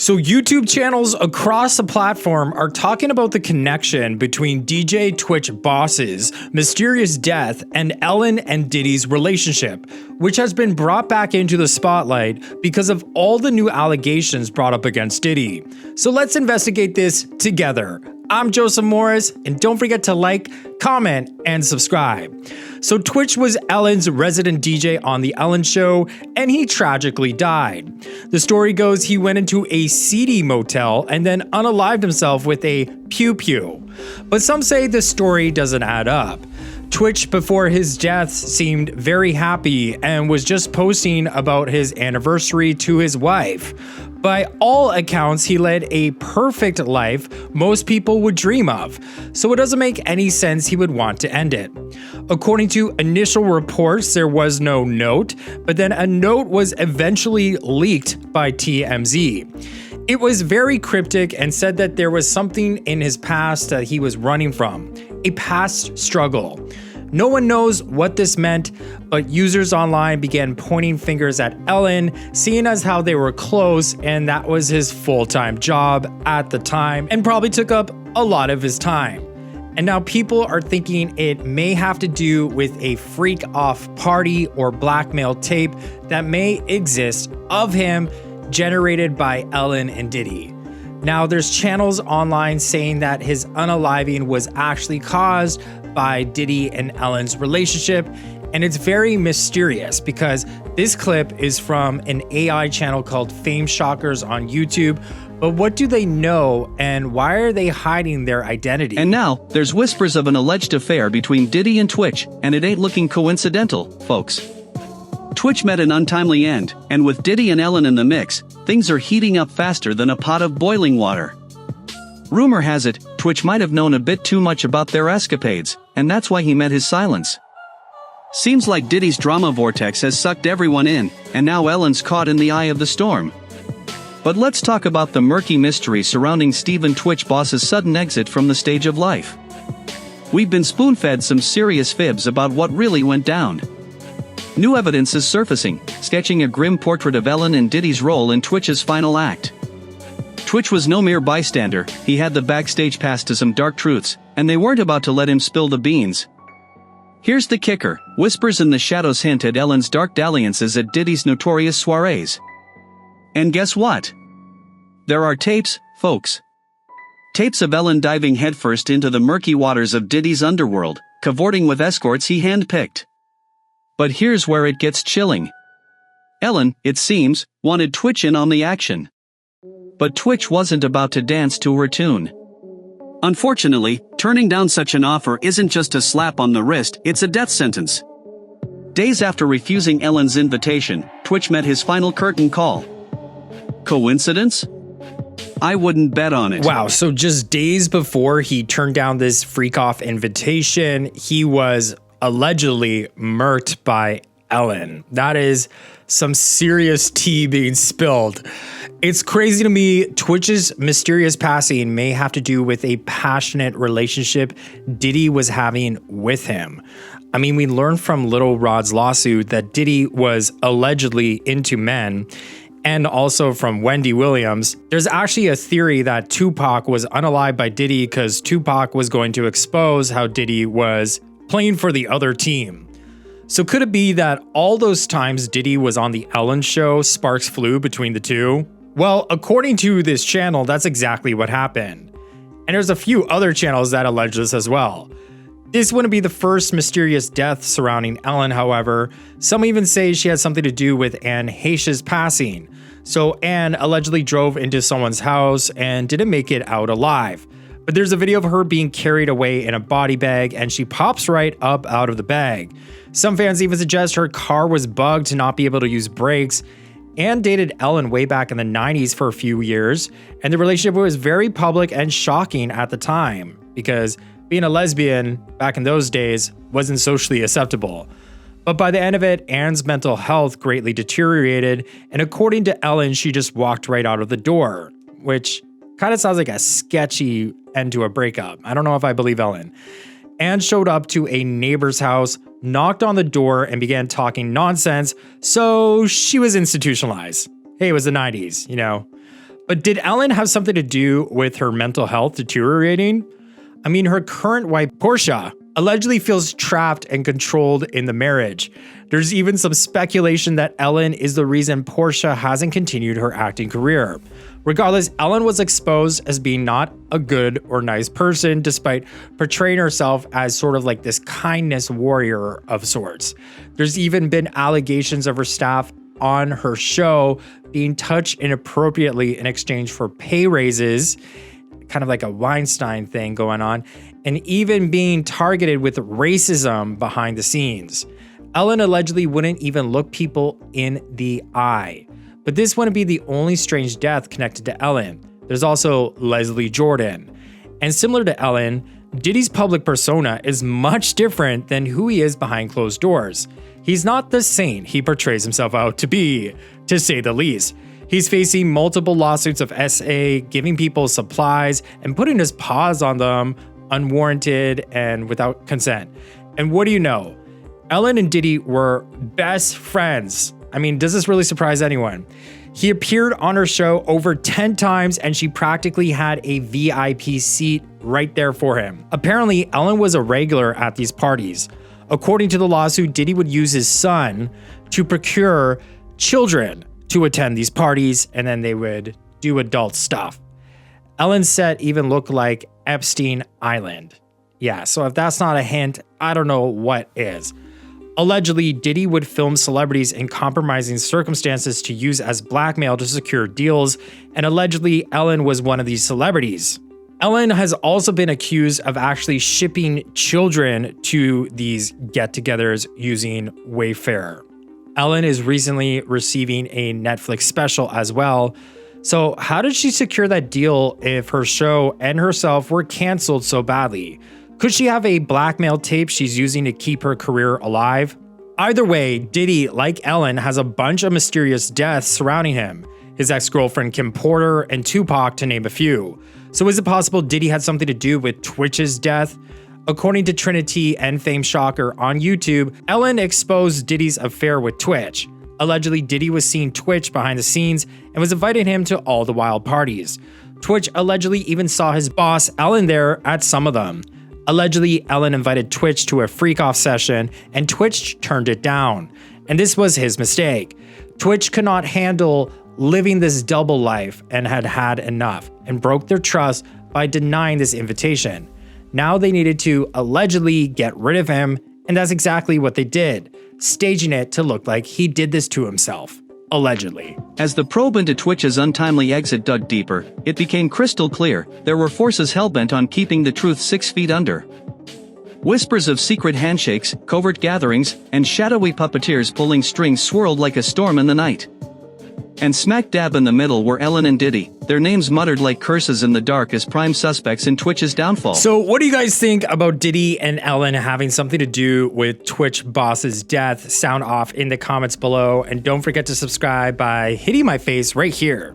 So YouTube channels across the platform are talking about the connection between DJ Twitch Boss's mysterious death and Ellen and Diddy's relationship, which has been brought back into the spotlight because of all the new allegations brought up against Diddy. So let's investigate this together. I'm Joseph Morris, and don't forget to like, comment, and subscribe. So Twitch was Ellen's resident DJ on The Ellen Show, and he tragically died. The story goes he went into a seedy motel and then unalived himself with a pew-pew. But some say the story doesn't add up. Twitch before his death seemed very happy and was just posting about his anniversary to his wife. By all accounts, he led a perfect life most people would dream of, so it doesn't make any sense he would want to end it. According to initial reports, there was no note, but then a note was eventually leaked by TMZ. It was very cryptic and said that there was something in his past that he was running from, a past struggle. No one knows what this meant, but users online began pointing fingers at Ellen, seeing as how they were close and that was his full-time job at the time and probably took up a lot of his time. And now people are thinking it may have to do with a freak-off party or blackmail tape that may exist of him generated by Ellen and Diddy. Now, there's channels online saying that his unaliving was actually caused by Diddy and Ellen's relationship, and it's very mysterious because this clip is from an AI channel called Fame Shockers on YouTube. But what do they know, and why are they hiding their identity? And now, there's whispers of an alleged affair between Diddy and Twitch, and it ain't looking coincidental, folks. Twitch met an untimely end, and with Diddy and Ellen in the mix, things are heating up faster than a pot of boiling water. Rumor has it, Twitch might have known a bit too much about their escapades, and that's why he met his silence. Seems like Diddy's drama vortex has sucked everyone in, and now Ellen's caught in the eye of the storm. But let's talk about the murky mystery surrounding Stephen Twitch Boss's sudden exit from the stage of life. We've been spoon-fed some serious fibs about what really went down. New evidence is surfacing, sketching a grim portrait of Ellen and Diddy's role in Twitch's final act. Twitch was no mere bystander, he had the backstage pass to some dark truths, and they weren't about to let him spill the beans. Here's the kicker, whispers in the shadows hint at Ellen's dark dalliances at Diddy's notorious soirees. And guess what? There are tapes, folks. Tapes of Ellen diving headfirst into the murky waters of Diddy's underworld, cavorting with escorts he handpicked. But here's where it gets chilling. Ellen, it seems, wanted Twitch in on the action. But Twitch wasn't about to dance to her tune. Unfortunately, turning down such an offer isn't just a slap on the wrist, it's a death sentence. Days after refusing Ellen's invitation, Twitch met his final curtain call. Coincidence? I wouldn't bet on it. Wow, so just days before he turned down this freak-off invitation, he was allegedly murked by Ellen. That is some serious tea being spilled. It's crazy to me. Twitch's mysterious passing may have to do with a passionate relationship Diddy was having with him. I mean, we learned from Little Rod's lawsuit that Diddy was allegedly into men, and also from Wendy Williams. There's actually a theory that Tupac was unalived by Diddy because Tupac was going to expose how Diddy was playing for the other team. So could it be that all those times Diddy was on The Ellen Show, sparks flew between the two? Well, according to this channel, that's exactly what happened. And there's a few other channels that allege this as well. This wouldn't be the first mysterious death surrounding Ellen, however. Some even say she had something to do with Anne Heche's passing. So Anne allegedly drove into someone's house and didn't make it out alive. But there's a video of her being carried away in a body bag, and she pops right up out of the bag. Some fans even suggest her car was bugged to not be able to use brakes. Anne dated Ellen way back in the 90s for a few years, and the relationship was very public and shocking at the time, because being a lesbian back in those days wasn't socially acceptable. But by the end of it, Anne's mental health greatly deteriorated, and according to Ellen, she just walked right out of the door, which kind of sounds like a sketchy end to a breakup. I don't know if I believe Ellen. Anne showed up to a neighbor's house, knocked on the door, and began talking nonsense, so she was institutionalized. Hey, it was the 90s, you know. But did Ellen have something to do with her mental health deteriorating? I mean, her current wife, Portia, allegedly feels trapped and controlled in the marriage. There's even some speculation that Ellen is the reason Portia hasn't continued her acting career. Regardless, Ellen was exposed as being not a good or nice person, despite portraying herself as sort of like this kindness warrior of sorts. There's even been allegations of her staff on her show being touched inappropriately in exchange for pay raises, kind of like a Weinstein thing going on, and even being targeted with racism behind the scenes. Ellen allegedly wouldn't even look people in the eye. But this wouldn't be the only strange death connected to Ellen. There's also Leslie Jordan. And similar to Ellen, Diddy's public persona is much different than who he is behind closed doors. He's not the saint he portrays himself out to be, to say the least. He's facing multiple lawsuits of SA, giving people supplies, and putting his paws on them unwarranted and without consent. And what do you know? Ellen and Diddy were best friends. I mean, does this really surprise anyone? He appeared on her show over 10 times and she practically had a VIP seat right there for him. Apparently, Ellen was a regular at these parties. According to the lawsuit, Diddy would use his son to procure children to attend these parties, and then they would do adult stuff. Ellen's set even looked like Epstein Island. Yeah, so if that's not a hint, I don't know what is. Allegedly, Diddy would film celebrities in compromising circumstances to use as blackmail to secure deals, and allegedly Ellen was one of these celebrities. Ellen has also been accused of actually shipping children to these get-togethers using Wayfair. Ellen is recently receiving a Netflix special as well. So how did she secure that deal if her show and herself were canceled so badly? Could she have a blackmail tape she's using to keep her career alive? Either way, Diddy, like Ellen, has a bunch of mysterious deaths surrounding him. His ex-girlfriend Kim Porter and Tupac, to name a few. So is it possible Diddy had something to do with Twitch's death? According to Trinity and Fame Shocker on YouTube, Ellen exposed Diddy's affair with Twitch. Allegedly, Diddy was seeing Twitch behind the scenes and was inviting him to all the wild parties. Twitch allegedly even saw his boss, Ellen, there at some of them. Allegedly, Ellen invited Twitch to a freak-off session, and Twitch turned it down. And this was his mistake. Twitch could not handle living this double life and had had enough, and broke their trust by denying this invitation. Now they needed to allegedly get rid of him, and that's exactly what they did, staging it to look like he did this to himself. Allegedly. As the probe into Twitch's untimely exit dug deeper, it became crystal clear there were forces hellbent on keeping the truth 6 feet under. Whispers of secret handshakes, covert gatherings, and shadowy puppeteers pulling strings swirled like a storm in the night. And smack dab in the middle were Ellen and Diddy, their names muttered like curses in the dark as prime suspects in Twitch's downfall. So what do you guys think about Diddy and Ellen having something to do with Twitch boss's death? Sound off in the comments below, and don't forget to subscribe by hitting my face right here.